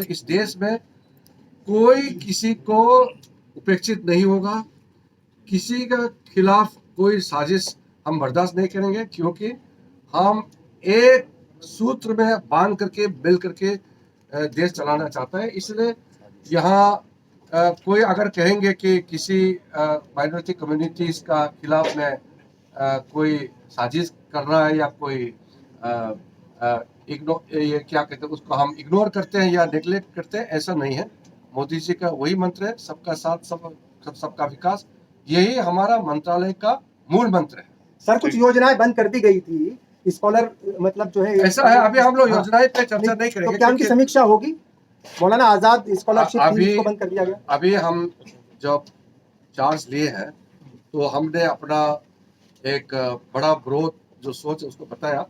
इस देश में कोई किसी को उपेक्षित नहीं होगा, किसी के खिलाफ कोई साजिश हम बर्दाश्त नहीं करेंगे, क्योंकि हम एक सूत्र में बांध करके मिल करके देश चलाना चाहता है। इसलिए यहाँ कोई अगर कहेंगे कि किसी माइनॉरिटी कम्युनिटीज का खिलाफ में कोई साजिश कर रहा है या कोई इग्नोर, ये क्या कहते हैं उसको, हम इग्नोर करते हैं या नेग्लेक्ट करते हैं, ऐसा नहीं है। मोदी जी का वही मंत्र है, सबका साथ सबका विकास। यही हमारा मंत्रालय का मूल मंत्र है। सर, कुछ योजनाएं बंद कर दी गई थी, स्कॉलर मतलब जो है ऐसा है। अभी हम लोग योजनाएं पे चर्चा नहीं करेंगे। तो क्या उनकी समीक्षा होगी? मौलाना आजाद स्कॉलरशिप थी, उसको बंद कर दिया गया। अभी हम जब चार्ज लिए हैं तो हमने अपना एक बड़ा ब्रोथ जो सोच उसको बताया।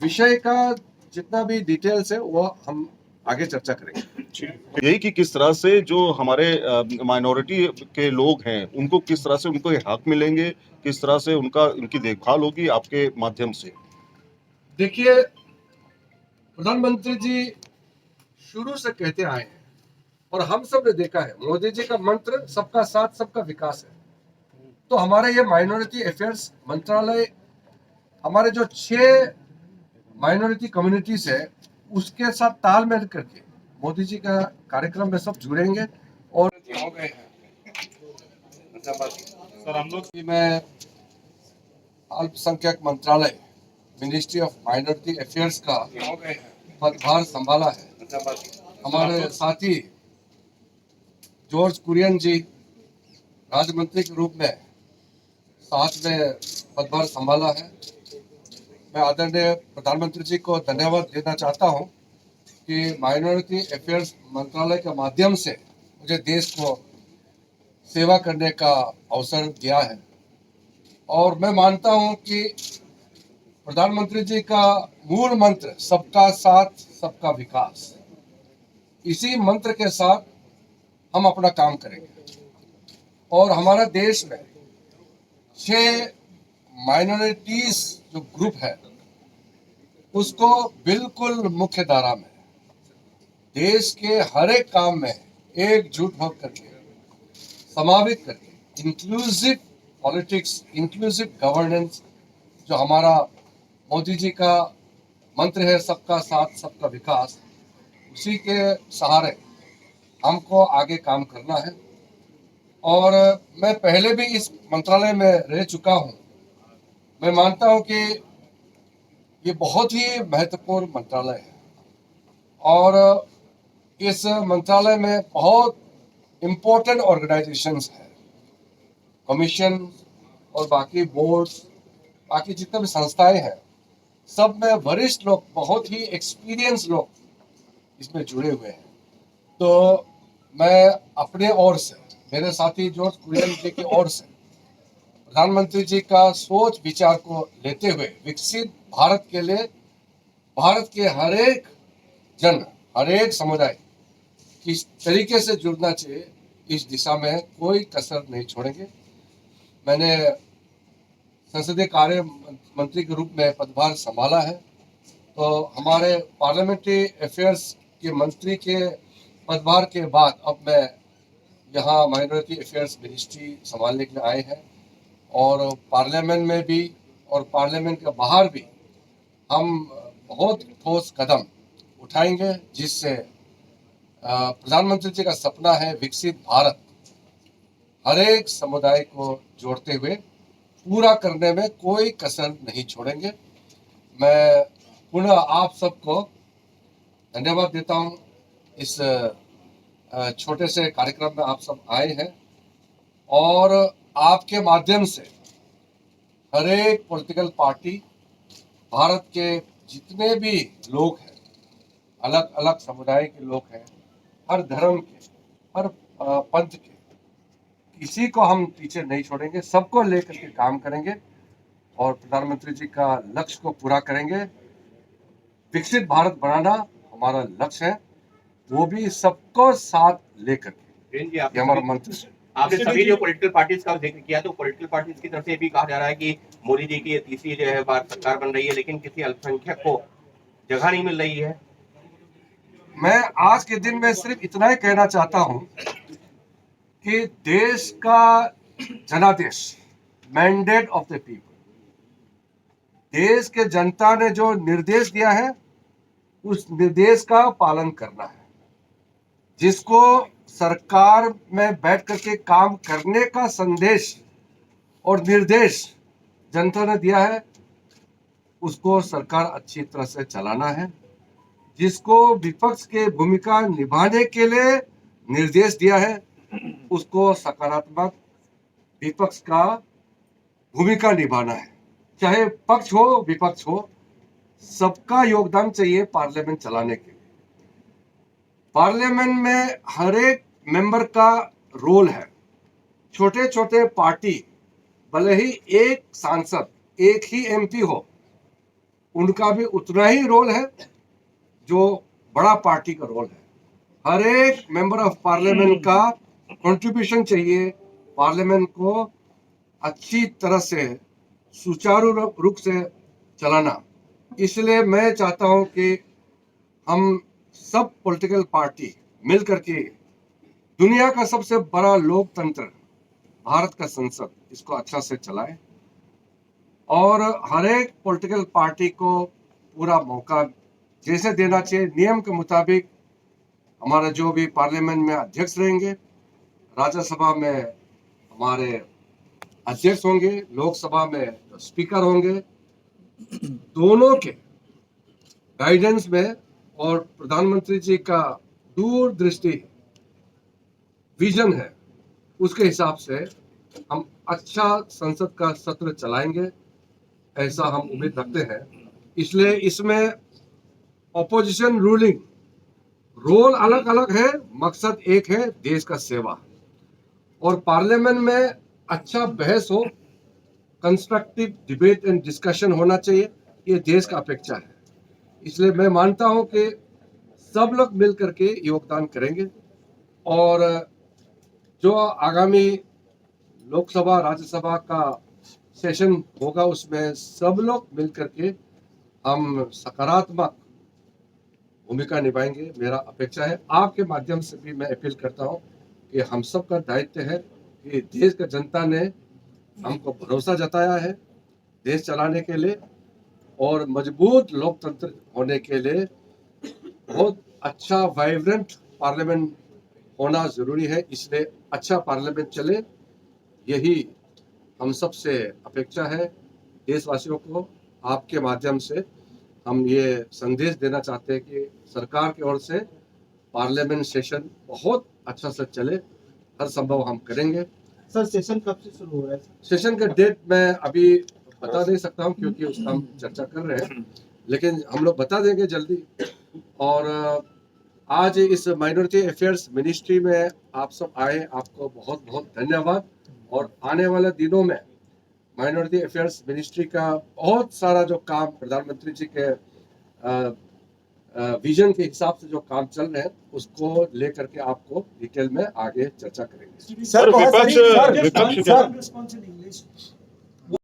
विषय का जितना भी डिटेल्स है वो हम आगे चर्चा करेंगे। यही कि किस तरह से जो हमारे माइनॉरिटी के लोग हैं उनको किस तरह से उनको हक मिलेंगे, किस तरह से उनकी देखभाल होगी आपके माध्यम से। देखिए, प्रधानमंत्री जी शुरू से कहते आए हैं और हम सब ने देखा है, मोदी जी का मंत्र सबका साथ सबका विकास है। तो हमारे ये माइनॉरिटी अफेयर्स मंत्रालय हमारे जो 6 माइनॉरिटी कम्युनिटीज है उसके साथ तालमेल करके मोदी जी का कार्यक्रम में सब जुड़ेंगे और हो गए हैं। सर, हम लोग में अल्पसंख्यक मंत्रालय मिनिस्ट्री ऑफ माइनॉरिटी अफेयर्स का पदभार संभाला है। हमारे साथी जॉर्ज कुरियन जी राज्य मंत्री के रूप में साथ में पदभार संभाला है। मैं आदरणीय प्रधानमंत्री जी को धन्यवाद देना चाहता हूं कि माइनॉरिटी अफेयर्स मंत्रालय के माध्यम से मुझे देश को सेवा करने का अवसर दिया है। और मैं मानता हूं कि प्रधानमंत्री जी का मूल मंत्र सबका साथ सबका विकास, इसी मंत्र के साथ हम अपना काम करेंगे। और हमारा देश में 6 माइनॉरिटीज जो ग्रुप है उसको बिल्कुल मुख्य धारा में देश के हर एक काम में एकजुट होकर के समावित करके इंक्लूसिव पॉलिटिक्स, इंक्लूसिव गवर्नेंस, जो हमारा मोदी जी का मंत्र है सबका साथ सबका विकास, उसी के सहारे हमको आगे काम करना है। और मैं पहले भी इस मंत्रालय में रह चुका हूं। मैं मानता हूं कि ये बहुत ही महत्वपूर्ण मंत्रालय है और इस मंत्रालय में बहुत इम्पोर्टेंट ऑर्गेनाइजेशंस हैं, कमीशन और बाकी बोर्ड्स, बाकी जितने भी संस्थाएं हैं, सब में वरिष्ठ लोग, बहुत ही एक्सपीरियंस लोग इसमें जुड़े हुए हैं। तो मैं अपने ओर से, मेरे साथी जॉर्ज कुरियन जी की ओर से प्रधानमंत्री जी का सोच विचार को लेते हुए विकसित भारत के लिए भारत के हर एक जन, हर एक समुदाय किस तरीके से जुड़ना चाहिए, इस दिशा में कोई कसर नहीं छोड़ेंगे। मैंने संसदीय कार्य मंत्री के रूप में पदभार संभाला है, तो हमारे पार्लियामेंट्री अफेयर्स के मंत्री के पदभार के बाद अब मैं यहाँ माइनॉरिटी अफेयर्स मिनिस्ट्री संभालने के लिए आए हैं। और पार्लियामेंट में भी और पार्लियामेंट के बाहर भी हम बहुत ठोस कदम उठाएंगे, जिससे प्रधानमंत्री जी का सपना है विकसित भारत हर एक समुदाय को जोड़ते हुए पूरा करने में कोई कसर नहीं छोड़ेंगे। मैं पुनः आप सबको धन्यवाद देता हूं। इस छोटे से कार्यक्रम में आप सब आए हैं और आपके माध्यम से हर एक पॉलिटिकल पार्टी, भारत के जितने भी लोग हैं, अलग अलग समुदाय के लोग हैं, हर धर्म के, हर पंथ के, किसी को हम पीछे नहीं छोड़ेंगे, सबको लेकर के काम करेंगे और प्रधानमंत्री जी का लक्ष्य को पूरा करेंगे। विकसित भारत बनाना हमारा लक्ष्य है, वो भी सबको साथ लेकर के, ये हमारा मंत्र है। आपने सभी जो पॉलिटिकल पार्टीज का जिक्र किया, तो पॉलिटिकल पार्टीज की तरफ से भी कहा जा रहा है कि मोदी जी की ये तीसरी जो है बार सरकार बन रही है, लेकिन किसी अल्पसंख्यक को जगह नहीं मिल रही है। मैं आज के दिन में सिर्फ इतना ही कहना चाहता हूं कि देश का जनादेश, मैंडेट ऑफ द पीपल, देश के जनता ने जो निर्देश दिया है उस निर्देश का पालन करना है। जिसको सरकार में बैठ करके काम करने का संदेश और निर्देश जनता ने दिया है उसको सरकार अच्छी तरह से चलाना है। जिसको विपक्ष के भूमिका निभाने के लिए निर्देश दिया है उसको सकारात्मक विपक्ष का भूमिका निभाना है। चाहे पक्ष हो विपक्ष हो, सबका योगदान चाहिए पार्लियामेंट चलाने के लिए। पार्लियामेंट में हर एक मेंबर का रोल है। छोटे छोटे पार्टी भले ही एक सांसद, एक ही एमपी हो, उनका भी उतना ही रोल है जो बड़ा पार्टी का रोल है। हर एक मेंबर ऑफ पार्लियामेंट का कंट्रीब्यूशन चाहिए पार्लियामेंट को अच्छी तरह से सुचारू रूप से चलाना। इसलिए मैं चाहता हूं कि हम सब पॉलिटिकल पार्टी मिल करके दुनिया का सबसे बड़ा लोकतंत्र भारत का संसद इसको अच्छा से चलाए और हर एक पॉलिटिकल पार्टी को पूरा मौका जैसे देना चाहिए। नियम के मुताबिक हमारे जो भी पार्लियामेंट में अध्यक्ष रहेंगे, राज्यसभा में हमारे अध्यक्ष होंगे, लोकसभा में स्पीकर होंगे, दोनों के गाइडेंस में और प्रधानमंत्री जी का दूरदृष्टि विजन है उसके हिसाब से हम अच्छा संसद का सत्र चलाएंगे, ऐसा हम उम्मीद रखते हैं। इसलिए इसमें ऑपोजिशन रूलिंग रोल अलग अलग है, मकसद एक है, देश का सेवा। और पार्लियामेंट में अच्छा बहस हो, कंस्ट्रक्टिव डिबेट एंड डिस्कशन होना चाहिए, ये देश का अपेक्षा है। इसलिए मैं मानता हूं कि सब लोग मिल करके योगदान करेंगे और जो आगामी लोकसभा राज्यसभा का सेशन होगा उसमें सब लोग मिल करके हम सकारात्मक भूमिका निभाएंगे, मेरा अपेक्षा है। आपके माध्यम से भी मैं अपील करता हूं कि हम सब का दायित्व है कि देश का जनता ने हमको भरोसा जताया है देश चलाने के लिए और मजबूत लोकतंत्र होने के लिए बहुत अच्छा वाइब्रेंट पार्लियामेंट होना जरूरी है। इसलिए अच्छा पार्लियामेंट चले, यही हम सब से अपेक्षा है। देशवासियों को आपके माध्यम से हम ये संदेश देना चाहते हैं कि सरकार की ओर से पार्लियामेंट सेशन बहुत अच्छा से चले, हर संभव हम करेंगे। सर सेशन कब से शुरू हो रहा है? सेशन का डेट मैं अभी बता नहीं सकता हूं क्योंकि उसका हम चर्चा कर रहे हैं, लेकिन हम लोग बता देंगे जल्दी। और आज इस माइनॉरिटी अफेयर्स मिनिस्ट्री में आप सब आए, आपको बहुत बहुत धन्यवाद। और आने वाले दिनों में माइनॉरिटी अफेयर्स मिनिस्ट्री का बहुत सारा जो काम प्रधानमंत्री जी के विजन के हिसाब से जो काम चल रहे हैं उसको लेकर के आपको डिटेल में आगे चर्चा करेंगे। सर विपक्ष